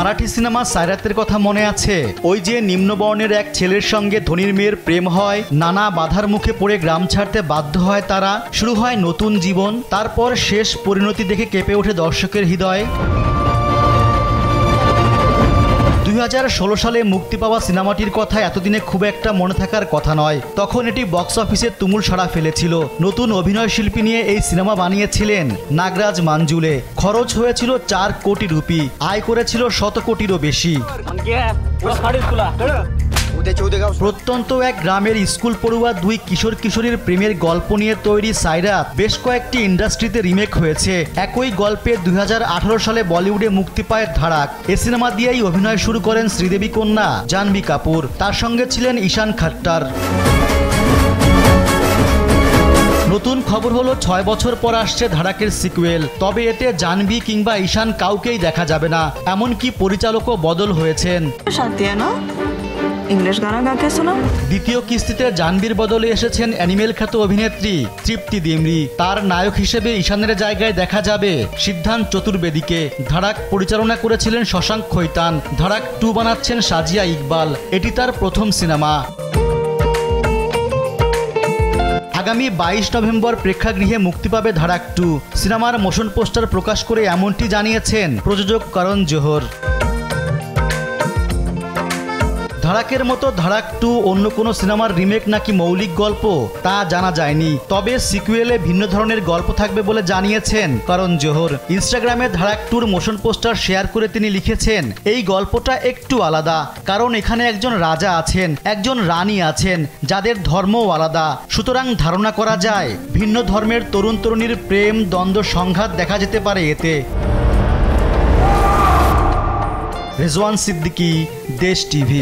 Marathi cinema সায়রাতের কথা মনে আছে? ওই যে নিম্নবর্ণের এক ছেলের সঙ্গে ধনীর মেয়ের প্রেম হয়, নানা বাধার মুখে পড়ে গ্রাম ছাড়তে বাধ্য হয় তারা, শুরু হয় নতুন জীবন, তারপর শেষ পরিণতি দেখে কেঁপে ওঠে দর্শকের হৃদয়। 2016 সালে মুক্তি পাওয়া সিনেমাটির কথা এতদিনে খুব একটা মনে থাকার কথা নয়। তখন এটি বক্স অফিসে তুমুল সাড়া ফেলেছিল। নতুন অভিনয় শিল্পী নিয়ে এই সিনেমা বানিয়েছিলেন নাগরাজ মানজুলে। খরচ হয়েছিল 4 কোটি রুপি, আয় করেছিল 100 কোটিরও বেশি। প্রত্যন্ত এক গ্রামের স্কুল পড়ুয়া 2 কিশোর কিশোরীর প্রেমের গল্প নিয়ে তৈরি সায়রাত বেশ কয়েকটি ইন্ডাস্ট্রিতে রিমেক হয়েছে। একই গল্পে 2018 সালে বলিউডে মুক্তি পায় ধাড়াক। এ সিনেমা দিয়েই অভিনয় শুরু করেন শ্রীদেবী কন্যা জাহ্নবী কাপুর। তার সঙ্গে ছিলেন ঈশান খট্টার। নতুন খবর হলো 6 বছর পর আসছে ধাড়াকের সিকুয়েল। তবে এতে জাহ্নবী কিংবা ঈশান কাউকেই দেখা যাবে না, এমনকি পরিচালকও বদল হয়েছেন। इंग्लिश गाना गा के सुना। দ্বিতীয় কিস্তিতে জাহ্নবীর বদলে এসেছেন অ্যানিমেল খ্যাত অভিনেত্রী তৃপ্তি ডিমরি। তার নায়ক হিসেবে ঈশানের জায়গায় দেখা যাবে সিদ্ধান্ত চতুর্বেদীকে। ধাড়াক পরিচালনা করেছিলেন শশাঙ্ক খৈতান। ধাড়াক 2 বানাচ্ছেন সাজিয়া ইকবাল। এটি তার প্রথম সিনেমা। আগামী 22 নভেম্বর প্রেক্ষাগৃহে মুক্তি পাবে ধাড়াক 2। সিনেমার মোশন পোস্টার প্রকাশ করে এমনটি জানিয়েছেন প্রযোজক করণ জোহর। ধাড়াকের মতো ধাড়াক 2 অন্য কোনো সিনেমার রিমেক নাকি মৌলিক গল্প তা জানা যায়নি। তবে সিকুয়েলে ভিন্ন ধরনের গল্প থাকবে বলে জানিয়েছেন করণ জোহর। ইনস্টাগ্রামে ধাড়াক 2-র মোশন পোস্টার শেয়ার করে তিনি লিখেছেন, এই গল্পটা একটু আলাদা, কারণ এখানে একজন রাজা আছেন, একজন রানী আছেন, যাদের ধর্মও আলাদা। সুতরাং ধারণা করা যায় ভিন্ন ধর্মের তরুণ তরুণীর প্রেম দ্বন্দ্ব সংঘাত দেখা যেতে পারে এতে। रिजवान सिद्दीकी, देश टीवी।